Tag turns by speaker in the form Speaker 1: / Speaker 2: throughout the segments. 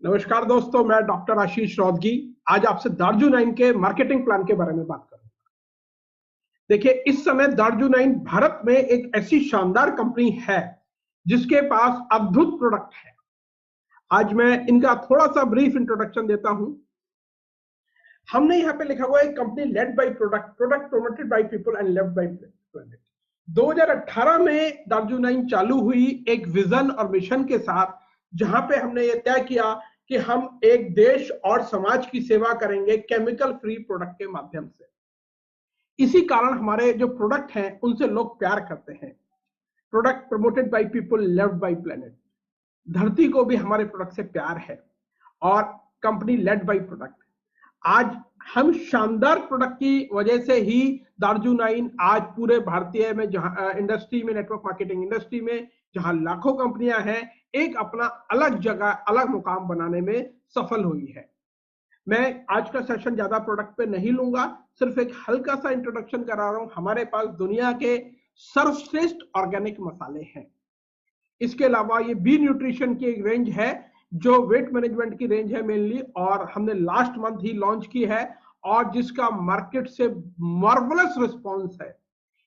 Speaker 1: नमस्कार दोस्तों, मैं डॉक्टर आशीष रौदगी आज आपसे दार्जु9 के मार्केटिंग प्लान के बारे में बात करूंगा। देखिए, इस समय दार्जु9 भारत में एक ऐसी शानदार कंपनी है जिसके पास अद्भुत प्रोडक्ट है। आज मैं इनका थोड़ा सा ब्रीफ इंट्रोडक्शन देता हूं। हमने यहाँ पे लिखा हुआ है company led by product, product promoted by people and left by planet. 2018 में दार्जु9 चालू हुई एक विजन और मिशन के साथ, जहां पे हमने ये तय किया कि हम एक देश और समाज की सेवा करेंगे केमिकल फ्री प्रोडक्ट के माध्यम से। इसी कारण हमारे जो प्रोडक्ट हैं उनसे लोग प्यार करते हैं। Product promoted by people, left by planet. धरती को भी हमारे प्रोडक्ट से प्यार है। और कंपनी लेड बाय प्रोडक्ट। आज हम शानदार प्रोडक्ट की वजह से ही दार्जु9 आज पूरे भारतीय में, जहां इंडस्ट्री में, नेटवर्क मार्केटिंग इंडस्ट्री में जहां लाखों कंपनियां हैं, एक अपना अलग जगह, अलग मुकाम बनाने में सफल हुई है। मैं आज का सेशन ज्यादा प्रोडक्ट पे नहीं लूंगा, सिर्फ एक हल्का सा इंट्रोडक्शन करा रहा हूं। हमारे पास दुनिया के सर्वश्रेष्ठ ऑर्गेनिक मसाले हैं। इसके अलावा ये बी न्यूट्रिशन की एक रेंज है जो वेट मैनेजमेंट की रेंज है मेनली, और हमने लास्ट मंथ ही लॉन्च की है और जिसका मार्केट से मार्वलस रिस्पॉन्स है।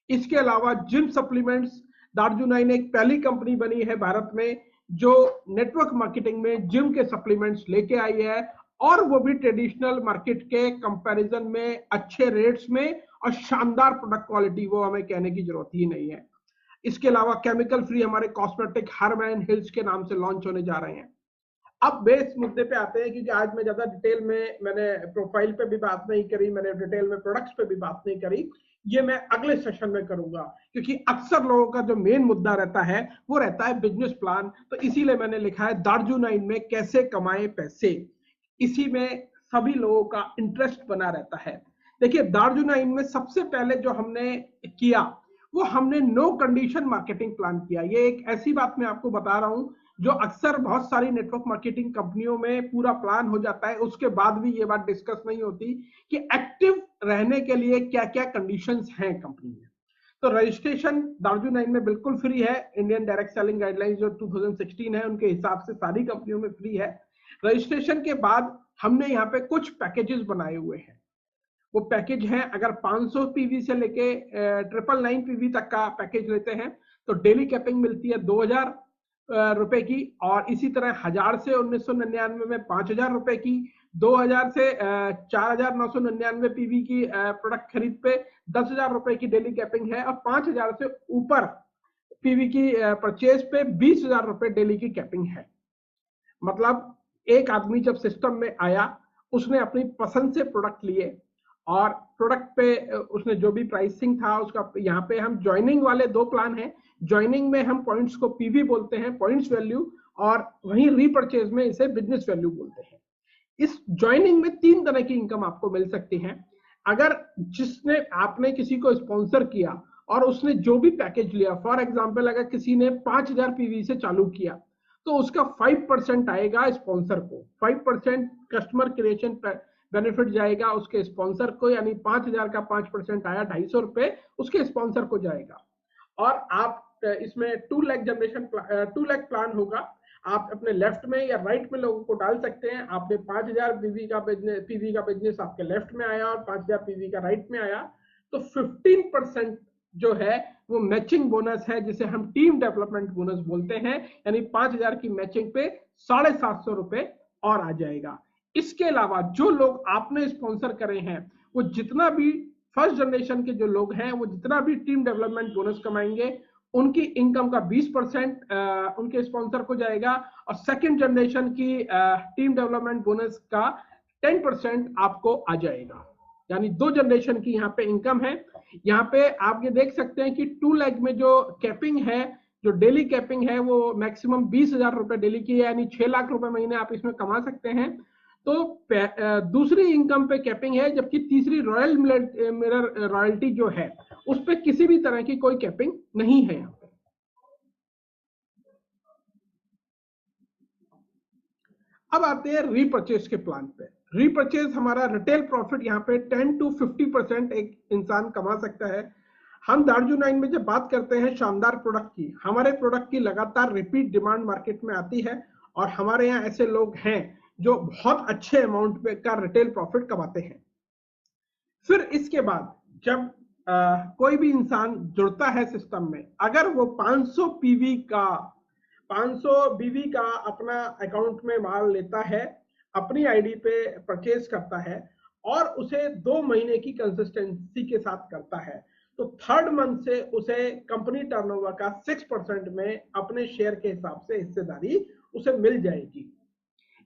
Speaker 1: इसके अलावा जिम सप्लीमेंट्स, दार्जु9 एक पहली कंपनी बनी है भारत में जो नेटवर्क मार्केटिंग में जिम के सप्लीमेंट्स लेके आई है, और वो भी ट्रेडिशनल मार्केट के कंपैरिजन में अच्छे रेट्स में और शानदार प्रोडक्ट क्वालिटी, वो हमें कहने की जरूरत ही नहीं है। इसके अलावा केमिकल फ्री हमारे कॉस्मेटिक हार्मैन हिल्स के नाम से लॉन्च होने जा रहे हैं। अब बेस मुद्दे पे आते हैं, क्योंकि आज मैं ज्यादा डिटेल में, मैंने प्रोफाइल पे भी बात नहीं करी, मैंने डिटेल में प्रोडक्ट्स पे भी बात नहीं करी। ये मैं अगले सेशन में करूंगा, क्योंकि अक्सर लोगों का जो मेन मुद्दा रहता है वो रहता है बिजनेस प्लान। तो इसीलिए मैंने लिखा है दार्जु9 में कैसे कमाए पैसे। इसी में सभी लोगों का इंटरेस्ट बना रहता है। देखिए, दार्जु9 में सबसे पहले जो हमने किया वो हमने नो कंडीशन मार्केटिंग प्लान किया। ये एक ऐसी बात मैं आपको बता रहा हूं जो अक्सर बहुत सारी नेटवर्क मार्केटिंग कंपनियों में पूरा प्लान हो जाता है, उसके बाद भी ये बात डिस्कस नहीं होती कि एक्टिव रहने के लिए क्या क्या कंडीशंस हैं कंपनी में। तो रजिस्ट्रेशन दार्जु9 में बिल्कुल फ्री है। इंडियन डायरेक्ट सेलिंग गाइडलाइंस जो 2016 है उनके हिसाब से सारी कंपनियों में फ्री है। रजिस्ट्रेशन के बाद हमने यहाँ पे कुछ पैकेजेस बनाए हुए हैं। वो पैकेज है, अगर 500 पीवी से लेके 999 पीवी तक का पैकेज लेते हैं तो डेली कैपिंग मिलती है 2000 रुपए की, और इसी तरह 1000 से 1999 में 5000 रुपए की, 2000 से 4999 पीवी की प्रोडक्ट खरीद पे 10,000 रुपए की डेली कैपिंग है, और 5000 से ऊपर पीवी की परचेज पे 20,000 रुपए डेली की कैपिंग है। मतलब एक आदमी जब सिस्टम में आया, उसने अपनी पसंद से प्रोडक्ट लिए और प्रोडक्ट पे उसने जो भी प्राइसिंग था उसका, यहाँ पे हम ज्वाइनिंग वाले दो प्लान हैं। ज्वाइनिंग में हम पॉइंट्स को पीवी बोलते हैं, पॉइंट्स वैल्यू, और वहीं रीपर्चेज में इसे बिजनेस वैल्यू बोलते हैं। इस ज्वाइनिंग में 3 तरह की इनकम आपको मिल सकती है। अगर जिसने, आपने किसी को स्पॉन्सर किया और उसने जो भी पैकेज लिया, फॉर एग्जाम्पल अगर किसी ने 5000 पीवी से चालू किया तो उसका 5% आएगा स्पॉन्सर को, 5% कस्टमर क्रिएशन बेनिफिट जाएगा उसके स्पॉन्सर को, यानी 5000 का 5% आया 250 रुपए उसके स्पॉन्सर को जाएगा। और आप इसमें 2 लाख जनरेशन 2 लाख प्लान होगा। आप अपने लेफ्ट में या राइट में लोगों को डाल सकते हैं। आपने 5000 पीवी का बिजनेस आपके लेफ्ट में आया और 5000 पीवी का राइट में आया, तो 15% जो है वो मैचिंग बोनस है, जिसे हम टीम डेवलपमेंट बोनस बोलते हैं। यानी 5000 की मैचिंग पे 750 रुपए और आ जाएगा। इसके अलावा जो लोग आपने स्पॉन्सर करे हैं, वो जितना भी फर्स्ट जनरेशन के जो लोग हैं, वो जितना भी टीम डेवलपमेंट बोनस कमाएंगे, उनकी इनकम का 20% उनके स्पॉन्सर को जाएगा, और सेकंड जनरेशन की टीम डेवलपमेंट बोनस का 10% आपको आ जाएगा। यानी 2 जनरेशन की यहाँ पे इनकम है। यहाँ पे आप ये देख सकते हैं कि 2 लाख में जो कैपिंग है, जो डेली कैपिंग है, वो मैक्सिमम 20,000 रुपए डेली की है, यानी 6 लाख रुपए महीने आप इसमें कमा सकते हैं। तो दूसरी इनकम पे कैपिंग है, जबकि तीसरी रॉयल मिरर रॉयल्टी जो है उस पे किसी भी तरह की कोई कैपिंग नहीं है। यहाँ पे अब आते हैं रीपर्चेज के प्लान पे। रीपर्चेज हमारा रिटेल प्रॉफिट यहाँ पे 10 to 50% एक इंसान कमा सकता है। हम दार्जु9 में जब बात करते हैं शानदार प्रोडक्ट की, हमारे प्रोडक्ट की लगातार रिपीट डिमांड मार्केट में आती है, और हमारे यहाँ ऐसे लोग हैं जो बहुत अच्छे अमाउंट पे का रिटेल प्रॉफिट कमाते हैं। फिर इसके बाद जब कोई भी इंसान जुड़ता है सिस्टम में, अगर वो 500 पीवी का 500 बीवी का अपना अकाउंट में माल लेता है, अपनी आईडी पे परचेज करता है और उसे 2 महीने की कंसिस्टेंसी के साथ करता है, तो थर्ड मंथ से उसे कंपनी टर्नओवर का 6% में अपने शेयर के हिसाब से हिस्सेदारी उसे मिल जाएगी।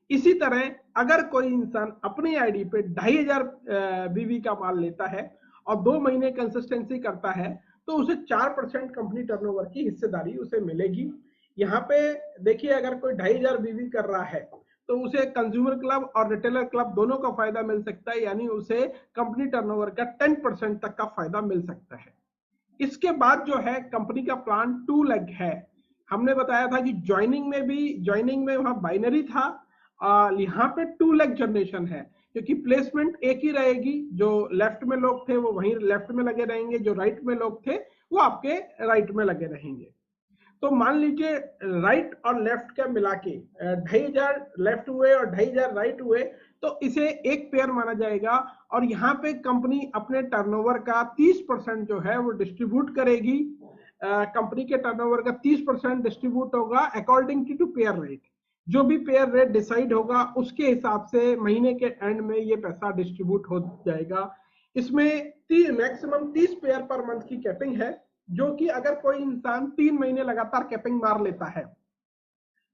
Speaker 1: इसी तरह अगर कोई इंसान अपनी आईडी पे 2500 बीवी का माल लेता है और 2 महीने कंसिस्टेंसी करता है, तो उसे 4% कंपनी टर्नओवर की हिस्सेदारी उसे मिलेगी। यहाँ पे देखिए, अगर कोई 2500 बीवी कर रहा है तो उसे कंज्यूमर क्लब और रिटेलर क्लब दोनों का फायदा मिल सकता है, यानी उसे कंपनी टर्नओवर का 10% तक का फायदा मिल सकता है। इसके बाद जो है कंपनी का प्लान 2 लेग है। हमने बताया था कि ज्वाइनिंग में वहां बाइनरी था, यहाँ पे 2 लेग जनरेशन है, क्योंकि प्लेसमेंट एक ही रहेगी। जो लेफ्ट में लोग थे वो वहीं लेफ्ट में लगे रहेंगे, जो राइट में लोग थे वो आपके राइट में लगे रहेंगे। तो मान लीजिए राइट और लेफ्ट का मिला के 2500 लेफ्ट हुए और 2500 राइट हुए, तो इसे एक पेयर माना जाएगा। और यहाँ पे कंपनी अपने टर्नओवर का 30% जो है वो डिस्ट्रीब्यूट करेगी। कंपनी के टर्नओवर का 30% डिस्ट्रीब्यूट होगा अकॉर्डिंग टू पेयर रेट। जो भी पेयर रेट डिसाइड होगा उसके हिसाब से महीने के एंड में ये पैसा डिस्ट्रीब्यूट हो जाएगा। इसमें मैक्सिमम 30 पेयर पर मंथ की कैपिंग है, जो कि अगर कोई इंसान 3 महीने लगातार कैपिंग मार लेता है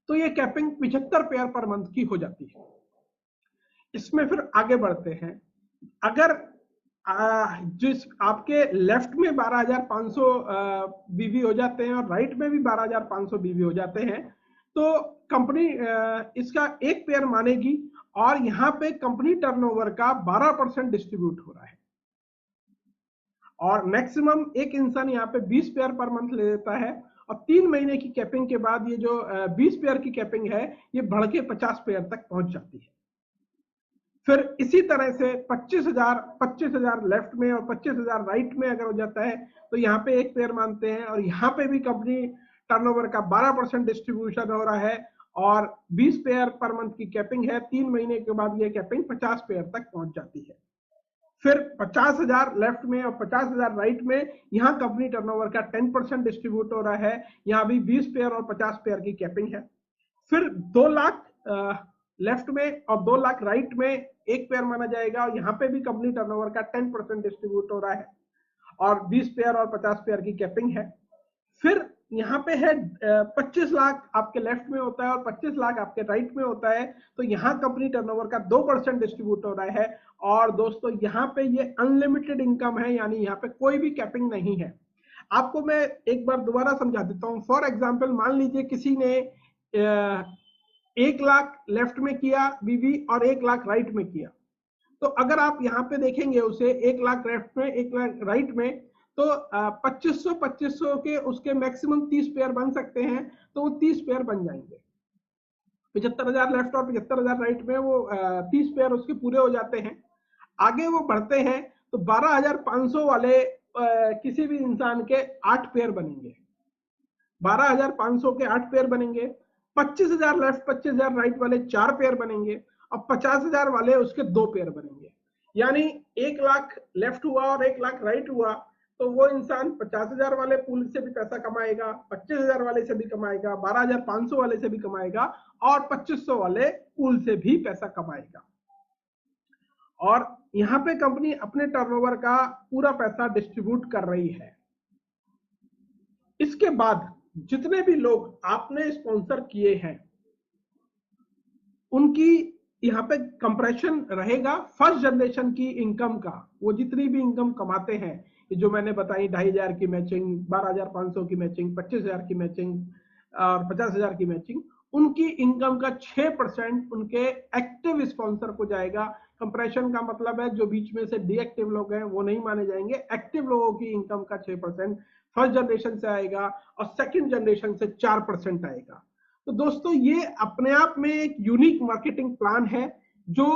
Speaker 1: तो ये कैपिंग 75 पेयर पर मंथ की हो जाती है। इसमें फिर आगे बढ़ते हैं। अगर जिस आपके लेफ्ट में 12500 बीवी हो जाते हैं और राइट में भी 12500 बीवी हो जाते हैं, तो कंपनी इसका एक पेयर मानेगी और यहाँ पे कंपनी टर्नओवर का 12% डिस्ट्रीब्यूट हो रहा है। और मैक्सिमम एक इंसान यहाँ पे 20 पेयर पर मंथ ले लेता है और 3 महीने की कैपिंग के बाद ये जो 20 पेयर की कैपिंग है ये बढ़ के 50 पेयर तक पहुंच जाती है। फिर इसी तरह से 25,000 लेफ्ट में और 25,000 राइट में अगर हो जाता है तो यहाँ पे एक पेयर मानते हैं और यहाँ पे भी कंपनी टर्नओवर का 12% डिस्ट्रीब्यूशन हो रहा है और 20 पेयर पर मंथ की कैपिंग है। 3 महीने के बाद ये कैपिंग 50 पेयर तक पहुंच जाती है। फिर 50,000 लेफ्ट में और 50,000 राइट में यहाँ कंपनी टर्नओवर का 10% डिस्ट्रीब्यूट हो रहा है। यहाँ भी 20 पेयर और 50 पेयर की कैपिंग है। फिर 2 लाख लेफ्ट में और 2 लाख राइट में एक पेयर माना जाएगा और यहाँ पे भी कंपनी टर्नओवर का 10% डिस्ट्रीब्यूट हो रहा है और 20 पेयर और 50 पेयर की कैपिंग है। फिर यहाँ पे है 25 लाख आपके लेफ्ट में होता है और 25 लाख आपके राइट में होता है, तो यहाँ कंपनी टर्नओवर का 2% डिस्ट्रीब्यूट हो रहा है। और दोस्तों यहाँ पे ये अनलिमिटेड इनकम है, यानी यहाँ पे कोई भी कैपिंग नहीं है। आपको मैं एक बार दोबारा समझा देता हूँ। फॉर एग्जाम्पल मान लीजिए किसी ने 1 लाख लेफ्ट में किया बीवी और 1 लाख राइट में किया, तो अगर आप यहाँ पे देखेंगे उसे 1 लाख लेफ्ट में 1 लाख राइट में, तो 2500 के उसके मैक्सिमम 30 पेयर बन सकते हैं, तो वो 30 पेयर बन जाएंगे। 75,000 लेफ्ट और 75,000 राइट में वो 30 पेयर उसके पूरे हो जाते हैं। आगे वो बढ़ते हैं तो 12,500 वाले किसी भी इंसान के 8 पेयर बनेंगे। 12,500 के 8 पेयर बनेंगे। 25,000 लेफ्ट 25,000 राइट वाले 4 पेयर बनेंगे और 50,000 वाले उसके 2 पेयर बनेंगे। यानी 1 लाख लेफ्ट हुआ और 1 लाख राइट हुआ, तो वो इंसान 50,000 वाले पूल से भी पैसा कमाएगा, 25,000 वाले से भी कमाएगा, 12,500 वाले से भी कमाएगा और 2500 वाले पूल से भी पैसा कमाएगा। और यहाँ पे कंपनी अपने टर्नओवर का पूरा पैसा डिस्ट्रीब्यूट कर रही है। इसके बाद जितने भी लोग आपने स्पॉन्सर किए हैं उनकी यहाँ पे कंप्रेशन रहेगा फर्स्ट जनरेशन की इनकम का। वो जितनी भी इनकम कमाते हैं, जो मैंने बताई 2,500 की मैचिंग, 12,500 की मैचिंग, 25,000 की मैचिंग और 50,000 की मैचिंग, उनकी इनकम का 6% उनके एक्टिव स्पॉन्सर को जाएगा। कंप्रेशन का मतलब है जो बीच में से डीएक्टिव लोग हैं वो नहीं माने जाएंगे। एक्टिव लोगों की इनकम का 6% फर्स्ट जनरेशन से आएगा और सेकंड जनरेशन से 4% आएगा। तो दोस्तों ये अपने आप में एक यूनिक मार्केटिंग प्लान है जो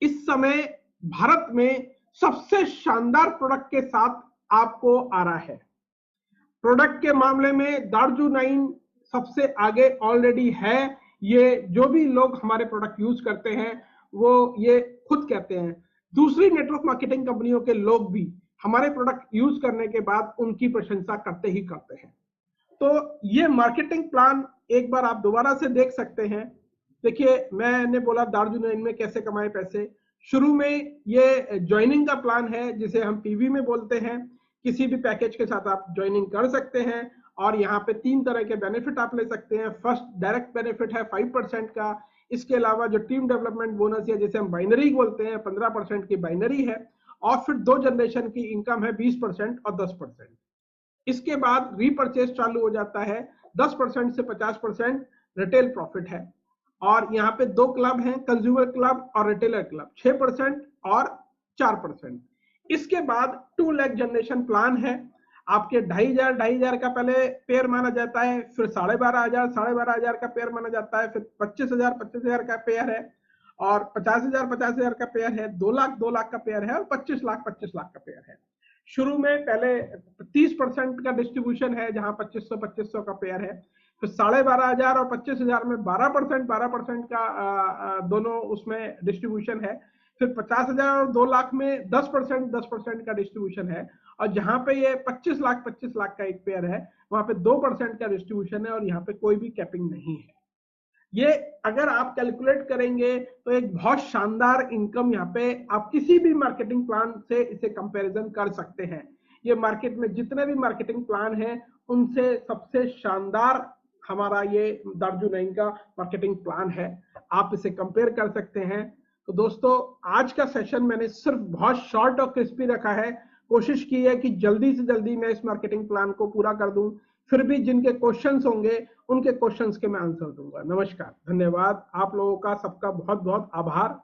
Speaker 1: इस समय भारत में सबसे शानदार प्रोडक्ट के साथ आपको आ रहा है। प्रोडक्ट के मामले में दार्जू 9 सबसे आगे ऑलरेडी है। ये जो भी लोग हमारे प्रोडक्ट यूज करते हैं वो ये खुद कहते हैं। दूसरी नेटवर्क मार्केटिंग कंपनियों के लोग भी हमारे प्रोडक्ट यूज करने के बाद उनकी प्रशंसा करते ही करते हैं। तो ये मार्केटिंग प्लान एक बार आप दोबारा से देख सकते हैं। देखिए, मैंने बोला दार्जु 9 में कैसे कमाए पैसे। शुरू में ये ज्वाइनिंग का प्लान है जिसे हम पीवी में बोलते हैं। किसी भी पैकेज के साथ आप ज्वाइनिंग कर सकते हैं और यहाँ पे 3 तरह के बेनिफिट आप ले सकते हैं। फर्स्ट डायरेक्ट बेनिफिट है 5% का। इसके अलावा जो टीम डेवलपमेंट बोनस है जिसे हम बाइनरी बोलते हैं, 15% की बाइनरी है। और फिर 2 जनरेशन की इनकम है 20% और 10%। इसके बाद रीपर्चेस चालू हो जाता है। 10% से 50% रिटेल प्रॉफिट है। और यहाँ पे 2 क्लब हैं, कंज्यूमर क्लब और रिटेलर क्लब, 6% और 4%। इसके बाद 2 लाख जनरेशन प्लान है। आपके 2,500 का पहले पेयर माना जाता है, फिर 12,500 का पेयर माना जाता है, फिर 25,000 का पेयर है, और 50,000 का पेयर है, 2 लाख का पेयर है, और 25 लाख का पेयर है। शुरू में पहले 30% का डिस्ट्रीब्यूशन है जहां 2500 का पेयर है। फिर 12,500 और 25,000 में 12% का दोनों उसमें डिस्ट्रीब्यूशन है। फिर 50,000 और 2 लाख में 10% का डिस्ट्रीब्यूशन है। और जहां पे ये 25 लाख का एक पेयर है वहां पे 2% का डिस्ट्रीब्यूशन है और यहाँ पे कोई भी कैपिंग नहीं है। ये अगर आप कैलकुलेट करेंगे तो एक बहुत शानदार इनकम यहाँ पे आप किसी भी मार्केटिंग प्लान से इसे कंपैरिजन कर सकते हैं। ये मार्केट में जितने भी मार्केटिंग प्लान हैं उनसे सबसे शानदार हमारा ये दार्जु 9 का मार्केटिंग प्लान है। आप इसे कंपेयर कर सकते हैं। तो दोस्तों, आज का सेशन मैंने सिर्फ बहुत शॉर्ट और क्रिस्पी रखा है। कोशिश की है कि जल्दी से जल्दी मैं इस मार्केटिंग प्लान को पूरा कर दूं। फिर भी जिनके क्वेश्चंस होंगे उनके क्वेश्चंस के मैं आंसर दूंगा। नमस्कार, धन्यवाद। आप लोगों का सबका बहुत बहुत आभार।